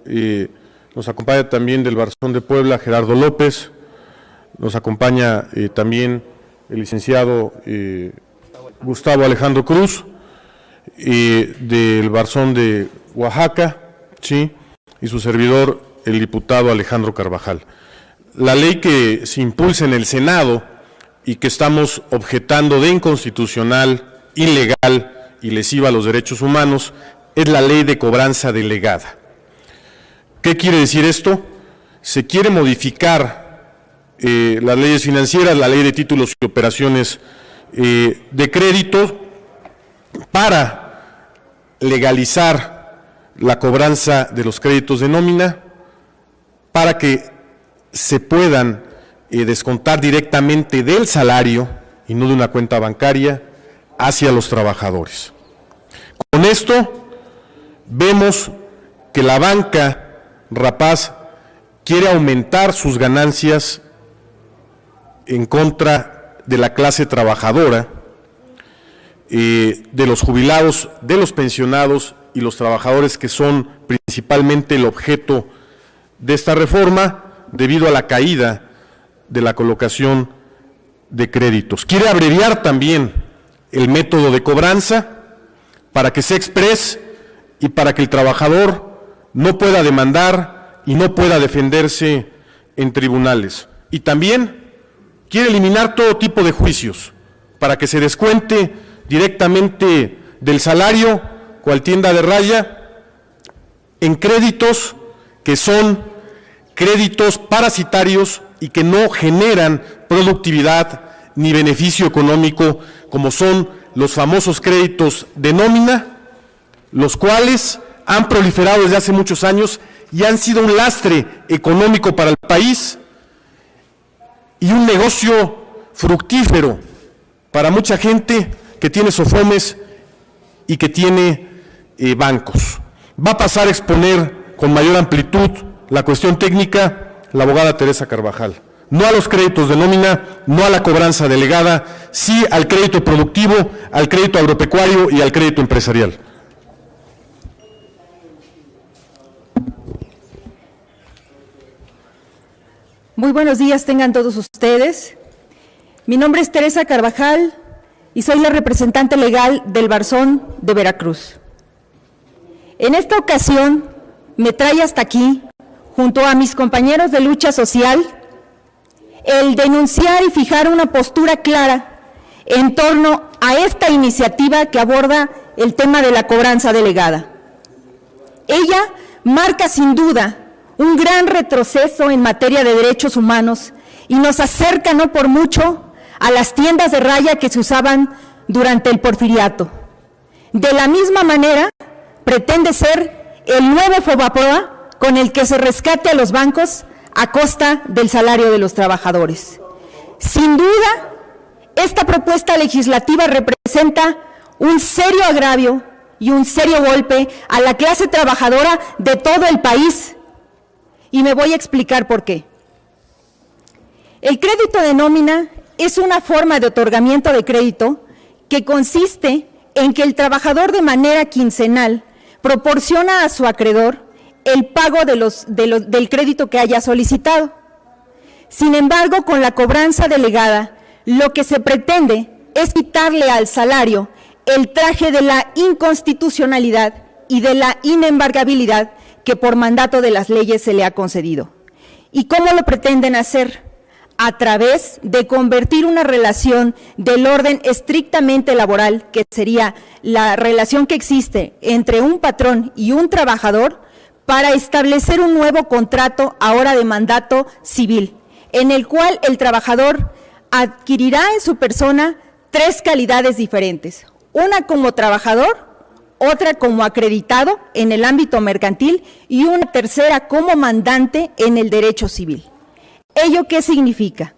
nos acompaña también del Barzón de Puebla Gerardo López, nos acompaña también el licenciado Gustavo Alejandro Cruz, del Barzón de Oaxaca, ¿sí?, y su servidor, el diputado Alejandro Carvajal. La ley que se impulsa en el Senado y que estamos objetando de inconstitucional, ilegal y lesiva a los derechos humanos es la ley de cobranza delegada. ¿Qué quiere decir esto? Se quiere modificar las leyes financieras, la ley de títulos y operaciones de crédito para legalizar la cobranza de los créditos de nómina, para que se puedan descontar directamente del salario y no de una cuenta bancaria hacia los trabajadores. Con esto vemos que la banca rapaz quiere aumentar sus ganancias en contra de la clase trabajadora, de los jubilados, de los pensionados y los trabajadores que son principalmente el objeto de esta reforma debido a la caída de la colocación de créditos. Quiere abreviar también el método de cobranza para que sea exprés y para que el trabajador no pueda demandar y no pueda defenderse en tribunales. Y también quiere eliminar todo tipo de juicios para que se descuente directamente del salario, cual tienda de raya, en créditos que son créditos parasitarios y que no generan productividad ni beneficio económico, como son los famosos créditos de nómina, los cuales han proliferado desde hace muchos años y han sido un lastre económico para el país y un negocio fructífero para mucha gente que tiene SOFOMES y que tiene bancos. Va a pasar a exponer con mayor amplitud la cuestión técnica la abogada Teresa Carvajal. No a los créditos de nómina, no a la cobranza delegada, sí al crédito productivo, al crédito agropecuario y al crédito empresarial. Muy buenos días tengan todos ustedes. Mi nombre es Teresa Carvajal y soy la representante legal del Barzón de Veracruz. En esta ocasión me trae hasta aquí, junto a mis compañeros de lucha social, el denunciar y fijar una postura clara en torno a esta iniciativa que aborda el tema de la cobranza delegada. Ella marca sin duda un gran retroceso en materia de derechos humanos y nos acerca no por mucho a las tiendas de raya que se usaban durante el porfiriato. De la misma manera, pretende ser el nuevo FOBAPROA con el que se rescate a los bancos a costa del salario de los trabajadores. Sin duda, esta propuesta legislativa representa un serio agravio y un serio golpe a la clase trabajadora de todo el país. Y me voy a explicar por qué. El crédito de nómina es una forma de otorgamiento de crédito que consiste en que el trabajador de manera quincenal proporciona a su acreedor el pago del crédito que haya solicitado. Sin embargo, con la cobranza delegada, lo que se pretende es quitarle al salario el traje de la inconstitucionalidad y de la inembargabilidad que por mandato de las leyes se le ha concedido. ¿Y cómo lo pretenden hacer? A través de convertir una relación del orden estrictamente laboral, que sería la relación que existe entre un patrón y un trabajador, para establecer un nuevo contrato ahora de mandato civil, en el cual el trabajador adquirirá en su persona tres calidades diferentes: una como trabajador, otra como acreditado en el ámbito mercantil y una tercera como mandante en el derecho civil. ¿Ello qué significa?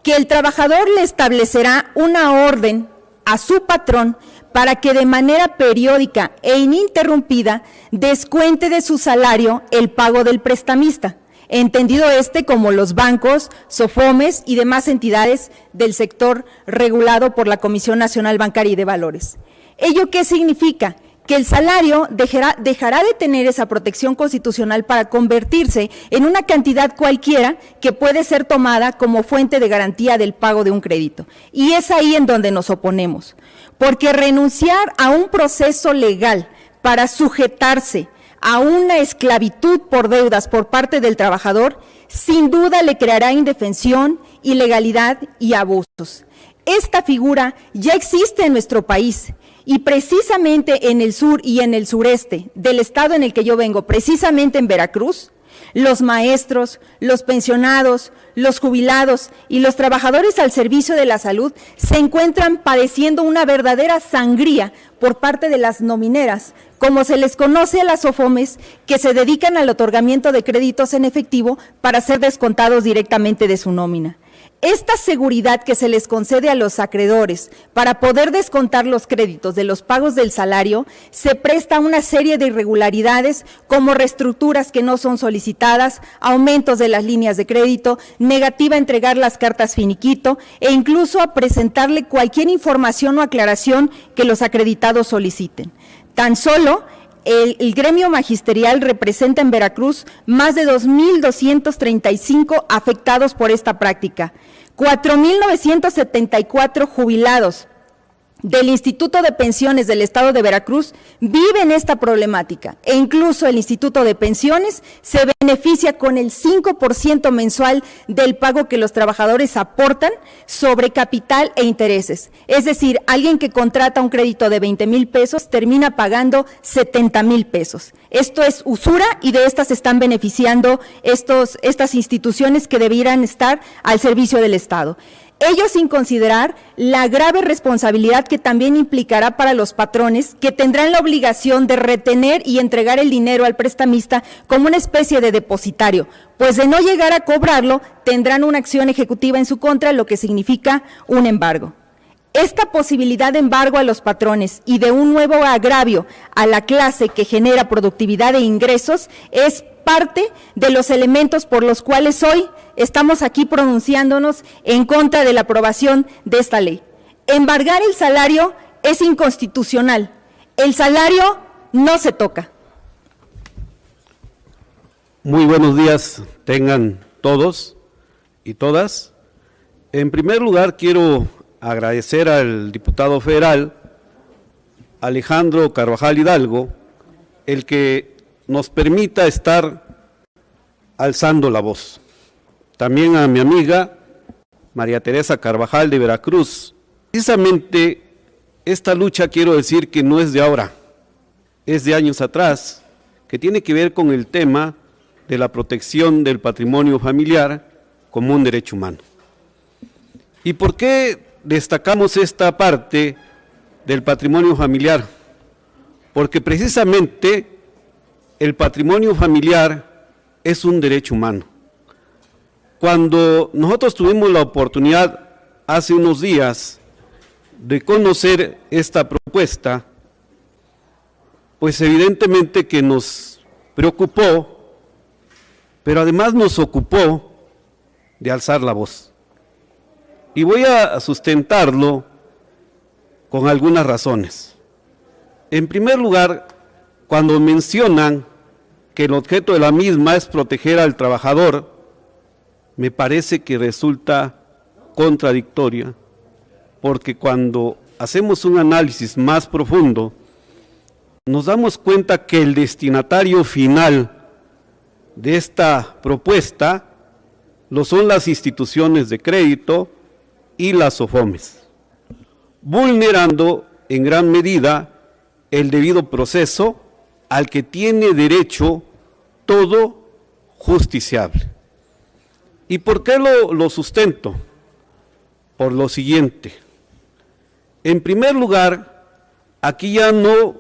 Que el trabajador le establecerá una orden a su patrón para que de manera periódica e ininterrumpida descuente de su salario el pago del prestamista, entendido como los bancos, SOFOMES y demás entidades del sector regulado por la Comisión Nacional Bancaria y de Valores. ¿Ello qué significa? que el salario dejará de tener esa protección constitucional para convertirse en una cantidad cualquiera que puede ser tomada como fuente de garantía del pago de un crédito. Y es ahí en donde nos oponemos, porque renunciar a un proceso legal para sujetarse a una esclavitud por deudas por parte del trabajador, sin duda le creará indefensión, ilegalidad y abusos. Esta figura ya existe en nuestro país y precisamente en el sur y en el sureste del estado en el que yo vengo, precisamente en Veracruz, los maestros, los pensionados, los jubilados y los trabajadores al servicio de la salud se encuentran padeciendo una verdadera sangría por parte de las nomineras, como se les conoce a las SOFOMES, que se dedican al otorgamiento de créditos en efectivo para ser descontados directamente de su nómina. Esta seguridad que se les concede a los acreedores para poder descontar los créditos de los pagos del salario se presta a una serie de irregularidades como reestructuras que no son solicitadas, aumentos de las líneas de crédito, negativa a entregar las cartas finiquito e incluso a presentarle cualquier información o aclaración que los acreditados soliciten. Tan solo el gremio magisterial representa en Veracruz más de 2.235 afectados por esta práctica, 4.974 jubilados del Instituto de Pensiones del Estado de Veracruz viven esta problemática e incluso el Instituto de Pensiones se beneficia con el 5% mensual del pago que los trabajadores aportan sobre capital e intereses. Es decir, alguien que contrata un crédito de 20,000 pesos termina pagando 70,000 pesos. Esto es usura y de estas están beneficiando estas instituciones que debieran estar al servicio del Estado. Ello sin considerar la grave responsabilidad que también implicará para los patrones, que tendrán la obligación de retener y entregar el dinero al prestamista como una especie de depositario, pues de no llegar a cobrarlo, tendrán una acción ejecutiva en su contra, lo que significa un embargo. Esta posibilidad de embargo a los patrones y de un nuevo agravio a la clase que genera productividad e ingresos es parte de los elementos por los cuales hoy estamos aquí pronunciándonos en contra de la aprobación de esta ley. Embargar el salario es inconstitucional. El salario no se toca. Muy buenos días tengan todos y todas. En primer lugar, quiero agradecer al diputado federal Alejandro Carvajal Hidalgo el que nos permita estar alzando la voz. También a mi amiga María Teresa Carvajal de Veracruz. Precisamente esta lucha quiero decir que no es de ahora, es de años atrás, que tiene que ver con el tema de la protección del patrimonio familiar como un derecho humano. ¿Y por qué destacamos esta parte del patrimonio familiar? Porque precisamente el patrimonio familiar es un derecho humano. Cuando nosotros tuvimos la oportunidad hace unos días de conocer esta propuesta, pues evidentemente que nos preocupó, pero además nos ocupó de alzar la voz. Y voy a sustentarlo con algunas razones. En primer lugar, cuando mencionan que el objeto de la misma es proteger al trabajador, me parece que resulta contradictoria, porque cuando hacemos un análisis más profundo, nos damos cuenta que el destinatario final de esta propuesta lo son las instituciones de crédito y las SOFOMES, vulnerando en gran medida el debido proceso al que tiene derecho todo justiciable. ¿Y por qué lo sustento? Por lo siguiente. En primer lugar, aquí ya no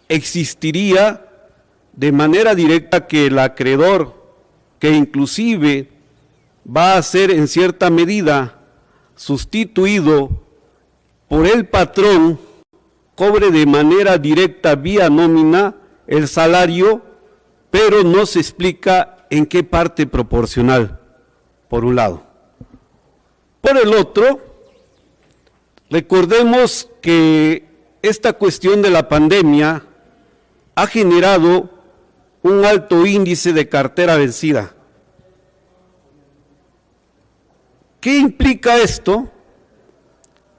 existiría de manera directa que el acreedor, que inclusive va a ser en cierta medida sustituido por el patrón, cobre de manera directa vía nómina el salario, pero no se explica en qué parte proporcional, por un lado. Por el otro, recordemos que esta cuestión de la pandemia ha generado un alto índice de cartera vencida. ¿Qué implica esto?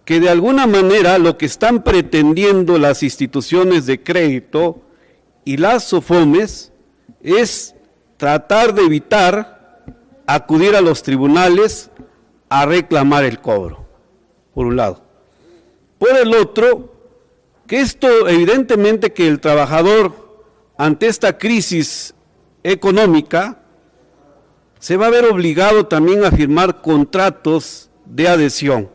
Que de alguna manera lo que están pretendiendo las instituciones de crédito y las SOFOMES es tratar de evitar acudir a los tribunales a reclamar el cobro, por un lado. Por el otro, que esto evidentemente que el trabajador ante esta crisis económica se va a ver obligado también a firmar contratos de adhesión.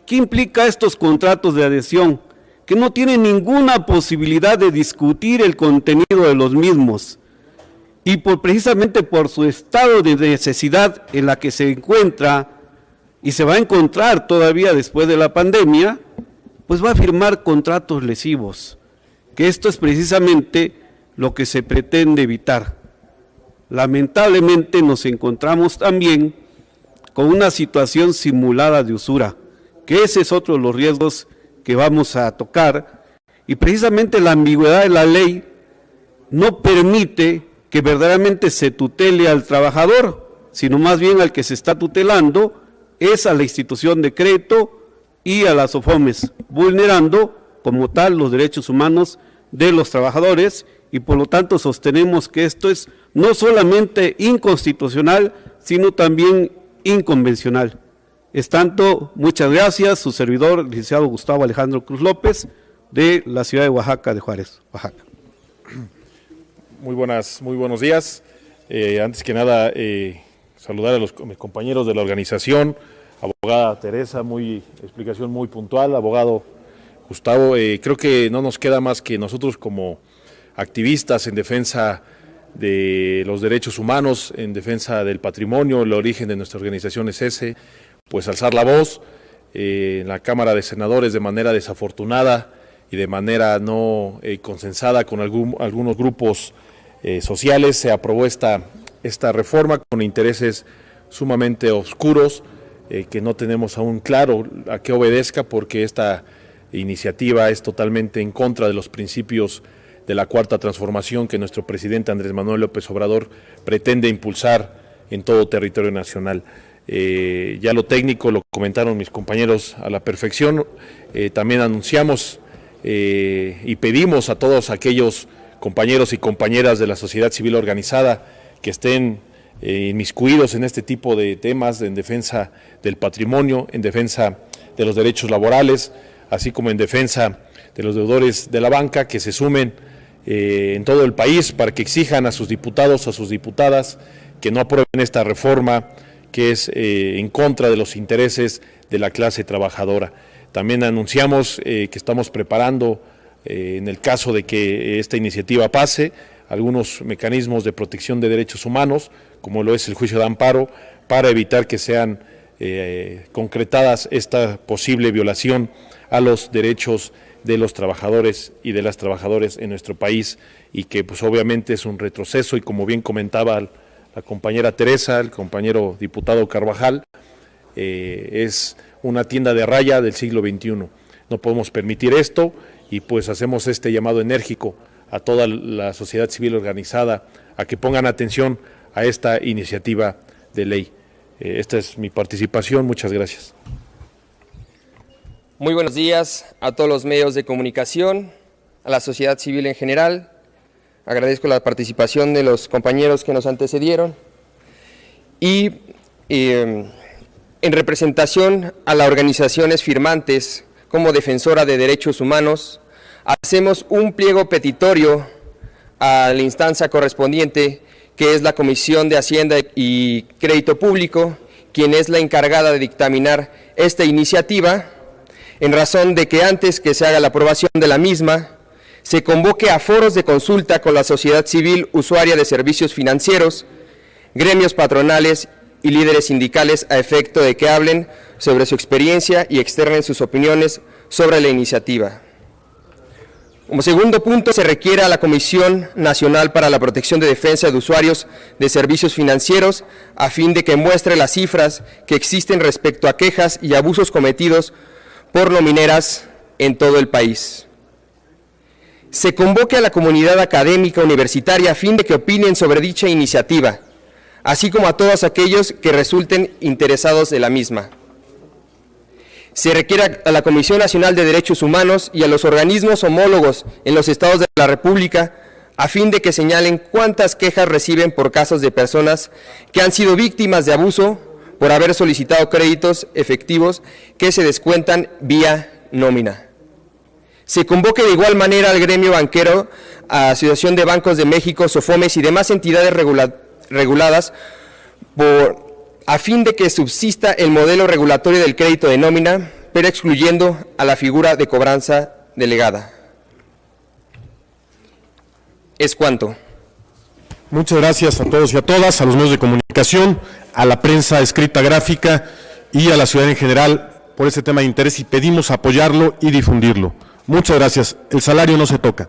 ¿Qué implica estos contratos de adhesión? Que no tienen ninguna posibilidad de discutir el contenido de los mismos y precisamente por su estado de necesidad en la que se encuentra y se va a encontrar todavía después de la pandemia, pues va a firmar contratos lesivos, que esto es precisamente lo que se pretende evitar. Lamentablemente nos encontramos también con una situación simulada de usura, que ese es otro de los riesgos que vamos a tocar, y precisamente la ambigüedad de la ley no permite que verdaderamente se tutele al trabajador, sino más bien al que se está tutelando es a la institución de crédito y a las SOFOMES, vulnerando como tal los derechos humanos de los trabajadores, y por lo tanto sostenemos que esto es no solamente inconstitucional, sino también inconvencional. Es tanto, muchas gracias, su servidor, licenciado Gustavo Alejandro Cruz López, de la ciudad de Oaxaca, de Juárez, Oaxaca. Muy buenos días. Antes que nada, saludar a mis compañeros de la organización, abogada Teresa, explicación muy puntual, abogado Gustavo. Creo que no nos queda más que nosotros como activistas en defensa de los derechos humanos, en defensa del patrimonio. El origen de nuestra organización es ese, pues alzar la voz. En la Cámara de Senadores, de manera desafortunada y de manera no consensada con algunos grupos sociales, se aprobó esta reforma con intereses sumamente oscuros, que no tenemos aún claro a qué obedezca, porque esta iniciativa es totalmente en contra de los principios de la Cuarta Transformación que nuestro presidente Andrés Manuel López Obrador pretende impulsar en todo territorio nacional. Ya lo técnico lo comentaron mis compañeros a la perfección. También anunciamos y pedimos a todos aquellos compañeros y compañeras de la sociedad civil organizada que estén inmiscuidos en este tipo de temas, en defensa del patrimonio, en defensa de los derechos laborales, así como en defensa de los deudores de la banca, que se sumen en todo el país para que exijan a sus diputados, a sus diputadas, que no aprueben esta reforma que es en contra de los intereses de la clase trabajadora. También anunciamos que estamos preparando, en el caso de que esta iniciativa pase, algunos mecanismos de protección de derechos humanos, como lo es el juicio de amparo, para evitar que sean concretadas esta posible violación a los derechos de los trabajadores y de las trabajadoras en nuestro país, y que pues obviamente es un retroceso, y como bien comentaba la compañera Teresa, el compañero diputado Carvajal, es una tienda de raya del siglo XXI. No podemos permitir esto, y pues hacemos este llamado enérgico a toda la sociedad civil organizada a que pongan atención a esta iniciativa de ley. Esta es mi participación, muchas gracias. Muy buenos días a todos los medios de comunicación, a la sociedad civil en general. Agradezco la participación de los compañeros que nos antecedieron y en representación a las organizaciones firmantes como defensora de derechos humanos, hacemos un pliego petitorio a la instancia correspondiente, que es la Comisión de Hacienda y Crédito Público, quien es la encargada de dictaminar esta iniciativa, en razón de que antes que se haga la aprobación de la misma, se convoque a foros de consulta con la sociedad civil usuaria de servicios financieros, gremios patronales y líderes sindicales, a efecto de que hablen sobre su experiencia y externen sus opiniones sobre la iniciativa. Como segundo punto, se requiere a la Comisión Nacional para la Protección de Defensa de Usuarios de Servicios Financieros, a fin de que muestre las cifras que existen respecto a quejas y abusos cometidos por nomineras en todo el país. Se convoque a la comunidad académica universitaria a fin de que opinen sobre dicha iniciativa, así como a todos aquellos que resulten interesados de la misma. Se requiere a la Comisión Nacional de Derechos Humanos y a los organismos homólogos en los estados de la República a fin de que señalen cuántas quejas reciben por casos de personas que han sido víctimas de abuso por haber solicitado créditos efectivos que se descuentan vía nómina. Se convoque de igual manera al gremio banquero, a Asociación de Bancos de México, SOFOMES y demás entidades reguladas a fin de que subsista el modelo regulatorio del crédito de nómina, pero excluyendo a la figura de cobranza delegada. Es cuanto. Muchas gracias a todos y a todas, a los medios de comunicación, a la prensa escrita gráfica y a la ciudadanía en general por este tema de interés y pedimos apoyarlo y difundirlo. Muchas gracias. El salario no se toca.